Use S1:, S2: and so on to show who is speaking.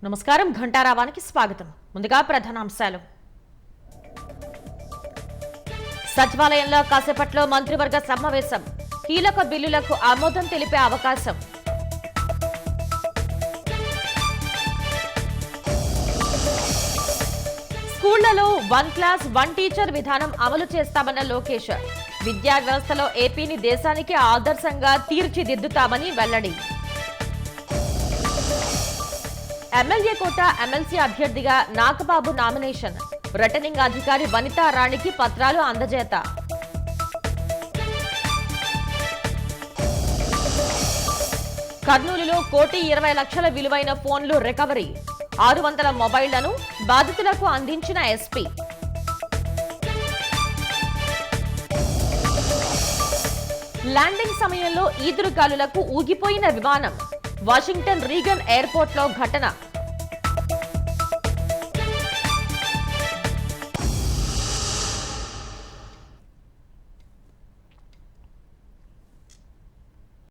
S1: నమస్కారం ఘంటారావానికి స్వాగతం. ముందుగా ప్రధానాంశాలు. సచివాలయంలో కాసేపట్లో మంత్రివర్గ సమావేశం. కీలక బిల్లులకు ఆమోదం తెలిపే అవకాశం. స్కూళ్లలో 1 క్లాస్ 1 టీచర్ విధానం అమలు చేస్తామన్న లోకేష్. విద్యా వ్యవస్థలో ఏపీని దేశానికి ఆదర్శంగా తీర్చిదిద్దుతామని వెల్లడి. ఎమ్మెల్యే కోట ఎమ్మెల్సీ అభ్యర్థిగా నాగబాబు నామినేషన్. రిటర్నింగ్ అధికారి వనితా రాణికి పత్రాలు అందజేత. కర్నూలులో 1,20,00,000 విలువైన ఫోన్లు రికవరీ. 600 మొబైళ్లను బాధితులకు అందించిన ఎస్పీ. ల్యాండింగ్ సమయంలో ఈదురుగాలులకు ఊగిపోయిన విమానం. వాషింగ్టన్ రీగన్ ఎయిర్పోర్ట్లో ఘటన.